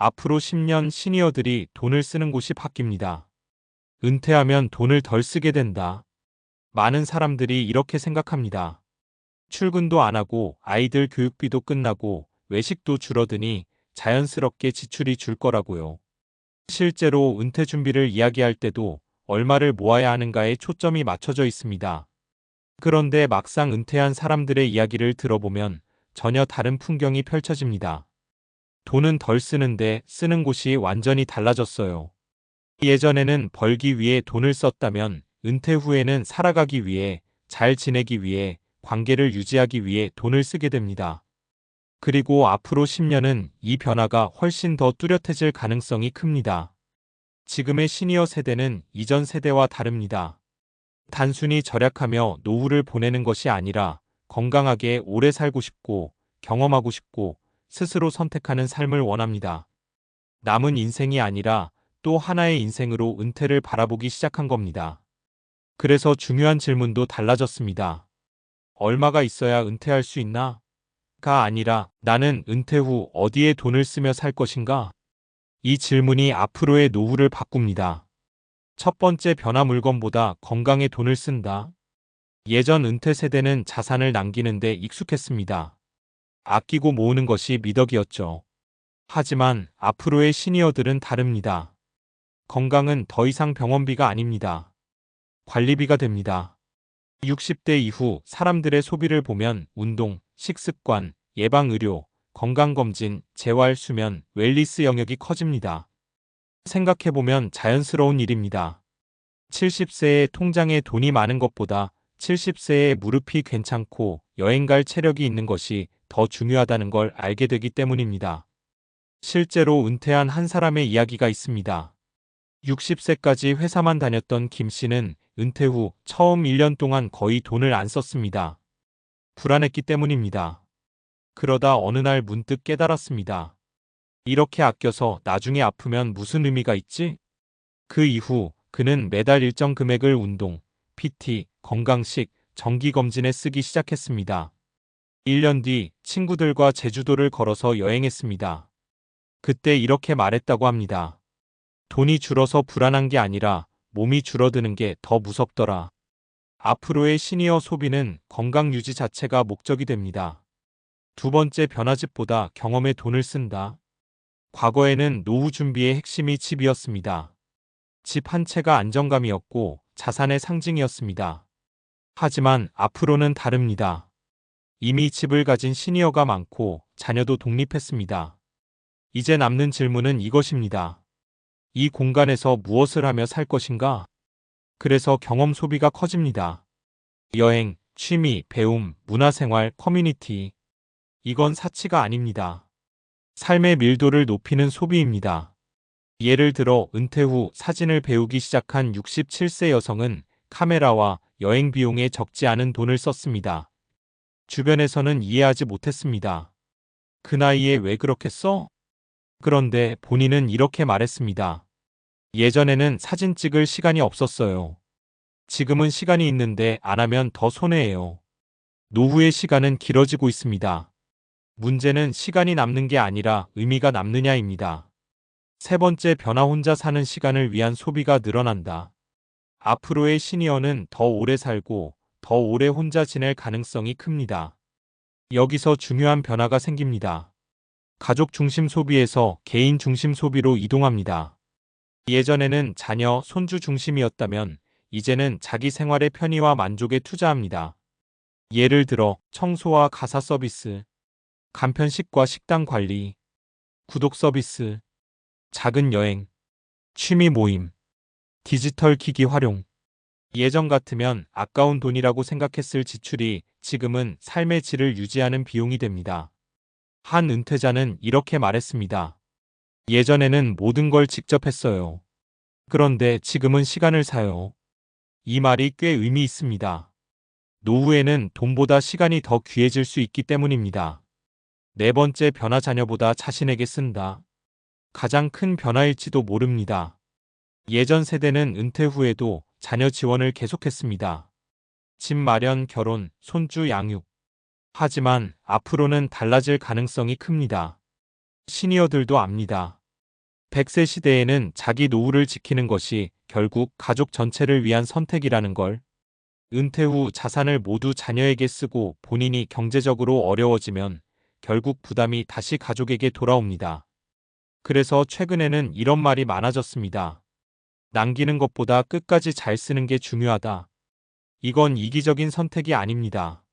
앞으로 10년 시니어들이 돈을 쓰는 곳이 바뀝니다. 은퇴하면 돈을 덜 쓰게 된다. 많은 사람들이 이렇게 생각합니다. 출근도 안 하고 아이들 교육비도 끝나고 외식도 줄어드니 자연스럽게 지출이 줄 거라고요. 실제로 은퇴 준비를 이야기할 때도 얼마를 모아야 하는가에 초점이 맞춰져 있습니다. 그런데 막상 은퇴한 사람들의 이야기를 들어보면 전혀 다른 풍경이 펼쳐집니다. 돈은 덜 쓰는데 쓰는 곳이 완전히 달라졌어요. 예전에는 벌기 위해 돈을 썼다면 은퇴 후에는 살아가기 위해, 잘 지내기 위해, 관계를 유지하기 위해 돈을 쓰게 됩니다. 그리고 앞으로 10년은 이 변화가 훨씬 더 뚜렷해질 가능성이 큽니다. 지금의 시니어 세대는 이전 세대와 다릅니다. 단순히 절약하며 노후를 보내는 것이 아니라 건강하게 오래 살고 싶고 경험하고 싶고 스스로 선택하는 삶을 원합니다. 남은 인생이 아니라 또 하나의 인생으로 은퇴를 바라보기 시작한 겁니다. 그래서 중요한 질문도 달라졌습니다. 얼마가 있어야 은퇴할 수 있나? 가 아니라 나는 은퇴 후 어디에 돈을 쓰며 살 것인가? 이 질문이 앞으로의 노후를 바꿉니다. 첫 번째 변화 물건보다 건강에 돈을 쓴다. 예전 은퇴 세대는 자산을 남기는 데 익숙했습니다. 아끼고 모으는 것이 미덕이었죠. 하지만 앞으로의 시니어들은 다릅니다. 건강은 더 이상 병원비가 아닙니다. 관리비가 됩니다. 60대 이후 사람들의 소비를 보면 운동, 식습관, 예방의료, 건강검진, 재활, 수면, 웰니스 영역이 커집니다. 생각해보면 자연스러운 일입니다. 70세에 통장에 돈이 많은 것보다 70세에 무릎이 괜찮고 여행 갈 체력이 있는 것이 더 중요하다는 걸 알게 되기 때문입니다. 실제로 은퇴한 한 사람의 이야기가 있습니다. 60세까지 회사만 다녔던 김 씨는 은퇴 후 처음 1년 동안 거의 돈을 안 썼습니다. 불안했기 때문입니다. 그러다 어느 날 문득 깨달았습니다. 이렇게 아껴서 나중에 아프면 무슨 의미가 있지? 그 이후 그는 매달 일정 금액을 운동, PT, 건강식, 정기검진에 쓰기 시작했습니다. 1년 뒤 친구들과 제주도를 걸어서 여행했습니다. 그때 이렇게 말했다고 합니다. 돈이 줄어서 불안한 게 아니라 몸이 줄어드는 게 더 무섭더라. 앞으로의 시니어 소비는 건강 유지 자체가 목적이 됩니다. 두 번째 변화집보다 경험에 돈을 쓴다. 과거에는 노후 준비의 핵심이 집이었습니다. 집 한 채가 안정감이었고 자산의 상징이었습니다. 하지만 앞으로는 다릅니다. 이미 집을 가진 시니어가 많고 자녀도 독립했습니다. 이제 남는 질문은 이것입니다. 이 공간에서 무엇을 하며 살 것인가? 그래서 경험 소비가 커집니다. 여행, 취미, 배움, 문화생활, 커뮤니티. 이건 사치가 아닙니다. 삶의 밀도를 높이는 소비입니다. 예를 들어 은퇴 후 사진을 배우기 시작한 67세 여성은 카메라와 여행 비용에 적지 않은 돈을 썼습니다. 주변에서는 이해하지 못했습니다. 그 나이에 왜 그렇게 써? 그런데 본인은 이렇게 말했습니다. 예전에는 사진 찍을 시간이 없었어요. 지금은 시간이 있는데 안 하면 더 손해예요. 노후의 시간은 길어지고 있습니다. 문제는 시간이 남는 게 아니라 의미가 남느냐입니다. 세 번째 변화 혼자 사는 시간을 위한 소비가 늘어난다. 앞으로의 시니어는 더 오래 살고 더 오래 혼자 지낼 가능성이 큽니다. 여기서 중요한 변화가 생깁니다. 가족 중심 소비에서 개인 중심 소비로 이동합니다. 예전에는 자녀, 손주 중심이었다면 이제는 자기 생활의 편의와 만족에 투자합니다. 예를 들어 청소와 가사 서비스, 간편식과 식당 관리, 구독 서비스, 작은 여행, 취미 모임, 디지털 기기 활용. 예전 같으면 아까운 돈이라고 생각했을 지출이 지금은 삶의 질을 유지하는 비용이 됩니다. 한 은퇴자는 이렇게 말했습니다. 예전에는 모든 걸 직접 했어요. 그런데 지금은 시간을 사요. 이 말이 꽤 의미 있습니다. 노후에는 돈보다 시간이 더 귀해질 수 있기 때문입니다. 네 번째 변화 자녀보다 자신에게 쓴다. 가장 큰 변화일지도 모릅니다. 예전 세대는 은퇴 후에도 자녀 지원을 계속했습니다. 집 마련, 결혼, 손주 양육. 하지만 앞으로는 달라질 가능성이 큽니다. 시니어들도 압니다. 100세 시대에는 자기 노후를 지키는 것이 결국 가족 전체를 위한 선택이라는 걸, 은퇴 후 자산을 모두 자녀에게 쓰고 본인이 경제적으로 어려워지면 결국 부담이 다시 가족에게 돌아옵니다. 그래서 최근에는 이런 말이 많아졌습니다. 남기는 것보다 끝까지 잘 쓰는 게 중요하다. 이건 이기적인 선택이 아닙니다.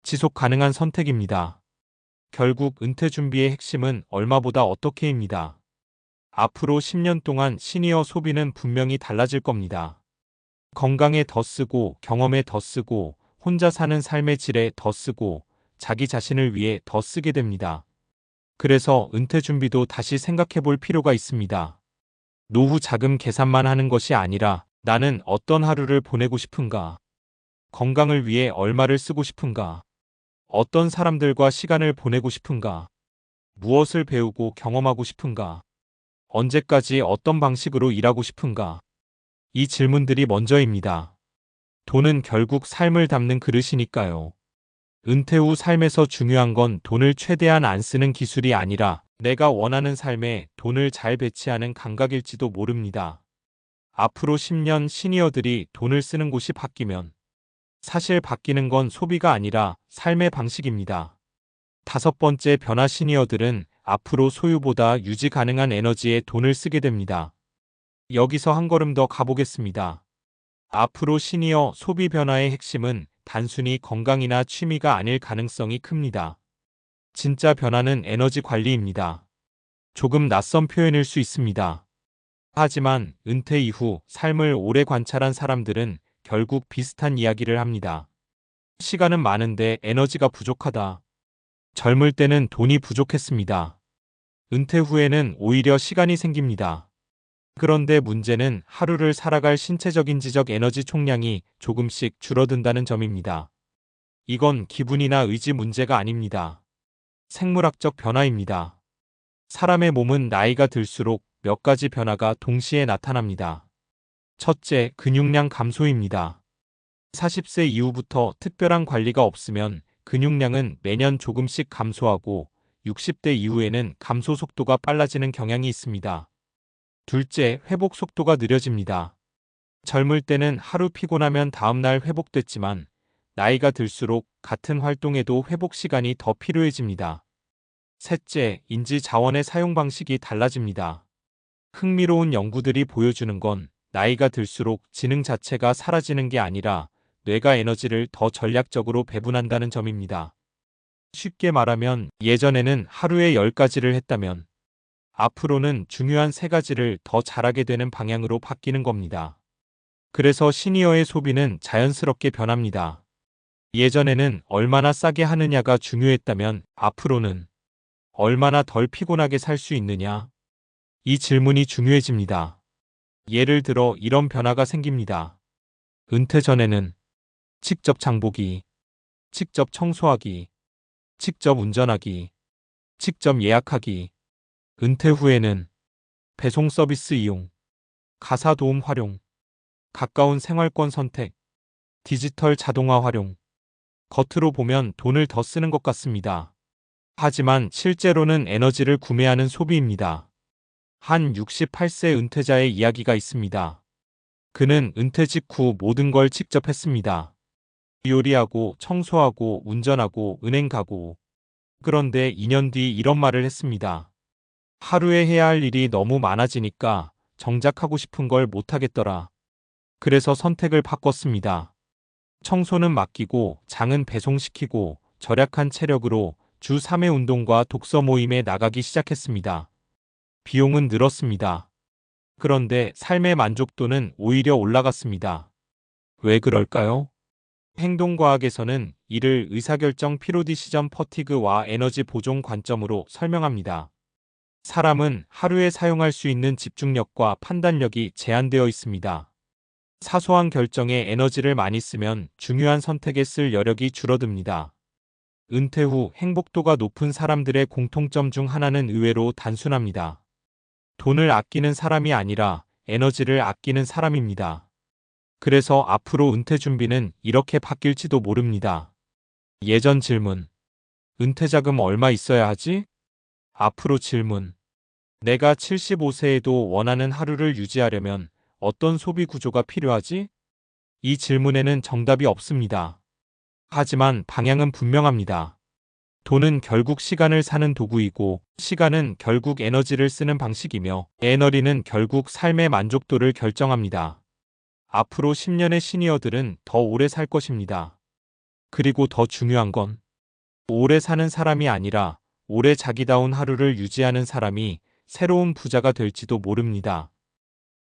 지속 가능한 선택입니다. 결국 은퇴 준비의 핵심은 얼마보다 어떻게입니다. 앞으로 10년 동안 시니어 소비는 분명히 달라질 겁니다. 건강에 더 쓰고, 경험에 더 쓰고, 혼자 사는 삶의 질에 더 쓰고, 자기 자신을 위해 더 쓰게 됩니다. 그래서 은퇴 준비도 다시 생각해 볼 필요가 있습니다. 노후 자금 계산만 하는 것이 아니라 나는 어떤 하루를 보내고 싶은가? 건강을 위해 얼마를 쓰고 싶은가? 어떤 사람들과 시간을 보내고 싶은가? 무엇을 배우고 경험하고 싶은가? 언제까지 어떤 방식으로 일하고 싶은가? 이 질문들이 먼저입니다. 돈은 결국 삶을 담는 그릇이니까요. 은퇴 후 삶에서 중요한 건 돈을 최대한 안 쓰는 기술이 아니라 내가 원하는 삶에 돈을 잘 배치하는 감각일지도 모릅니다. 앞으로 10년 시니어들이 돈을 쓰는 곳이 바뀌면 사실 바뀌는 건 소비가 아니라 삶의 방식입니다. 다섯 번째 변화 시니어들은 앞으로 소유보다 유지 가능한 에너지에 돈을 쓰게 됩니다. 여기서 한 걸음 더 가보겠습니다. 앞으로 시니어 소비 변화의 핵심은 단순히 건강이나 취미가 아닐 가능성이 큽니다. 진짜 변화는 에너지 관리입니다. 조금 낯선 표현일 수 있습니다. 하지만 은퇴 이후 삶을 오래 관찰한 사람들은 결국 비슷한 이야기를 합니다. 시간은 많은데 에너지가 부족하다. 젊을 때는 돈이 부족했습니다. 은퇴 후에는 오히려 시간이 생깁니다. 그런데 문제는 하루를 살아갈 신체적인 지적 에너지 총량이 조금씩 줄어든다는 점입니다. 이건 기분이나 의지 문제가 아닙니다. 생물학적 변화입니다. 사람의 몸은 나이가 들수록 몇 가지 변화가 동시에 나타납니다. 첫째, 근육량 감소입니다. 40세 이후부터 특별한 관리가 없으면 근육량은 매년 조금씩 감소하고 60대 이후에는 감소 속도가 빨라지는 경향이 있습니다. 둘째, 회복 속도가 느려집니다. 젊을 때는 하루 피곤하면 다음날 회복됐지만 나이가 들수록 같은 활동에도 회복 시간이 더 필요해집니다. 셋째, 인지 자원의 사용 방식이 달라집니다. 흥미로운 연구들이 보여주는 건 나이가 들수록 지능 자체가 사라지는 게 아니라 뇌가 에너지를 더 전략적으로 배분한다는 점입니다. 쉽게 말하면 예전에는 하루에 10가지를 했다면 앞으로는 중요한 3가지를 더 잘하게 되는 방향으로 바뀌는 겁니다. 그래서 시니어의 소비는 자연스럽게 변합니다. 예전에는 얼마나 싸게 하느냐가 중요했다면 앞으로는 얼마나 덜 피곤하게 살 수 있느냐? 이 질문이 중요해집니다. 예를 들어 이런 변화가 생깁니다. 은퇴 전에는 직접 장보기, 직접 청소하기, 직접 운전하기, 직접 예약하기. 은퇴 후에는 배송 서비스 이용, 가사 도움 활용, 가까운 생활권 선택, 디지털 자동화 활용. 겉으로 보면 돈을 더 쓰는 것 같습니다. 하지만 실제로는 에너지를 구매하는 소비입니다. 한 68세 은퇴자의 이야기가 있습니다. 그는 은퇴 직후 모든 걸 직접 했습니다. 요리하고 청소하고 운전하고 은행 가고. 그런데 2년 뒤 이런 말을 했습니다. 하루에 해야 할 일이 너무 많아지니까 정작 하고 싶은 걸 못하겠더라. 그래서 선택을 바꿨습니다. 청소는 맡기고 장은 배송시키고 절약한 체력으로 주 3회 운동과 독서 모임에 나가기 시작했습니다. 비용은 늘었습니다. 그런데 삶의 만족도는 오히려 올라갔습니다. 왜 그럴까요? 행동과학에서는 이를 의사결정 피로디시전 퍼티그와 에너지 보존 관점으로 설명합니다. 사람은 하루에 사용할 수 있는 집중력과 판단력이 제한되어 있습니다. 사소한 결정에 에너지를 많이 쓰면 중요한 선택에 쓸 여력이 줄어듭니다. 은퇴 후 행복도가 높은 사람들의 공통점 중 하나는 의외로 단순합니다. 돈을 아끼는 사람이 아니라 에너지를 아끼는 사람입니다. 그래서 앞으로 은퇴 준비는 이렇게 바뀔지도 모릅니다. 예전 질문. 은퇴 자금 얼마 있어야 하지? 앞으로 질문. 내가 75세에도 원하는 하루를 유지하려면 어떤 소비 구조가 필요하지? 이 질문에는 정답이 없습니다. 하지만 방향은 분명합니다. 돈은 결국 시간을 사는 도구이고, 시간은 결국 에너지를 쓰는 방식이며, 에너지는 결국 삶의 만족도를 결정합니다. 앞으로 10년의 시니어들은 더 오래 살 것입니다. 그리고 더 중요한 건 오래 사는 사람이 아니라 오래 자기다운 하루를 유지하는 사람이 새로운 부자가 될지도 모릅니다.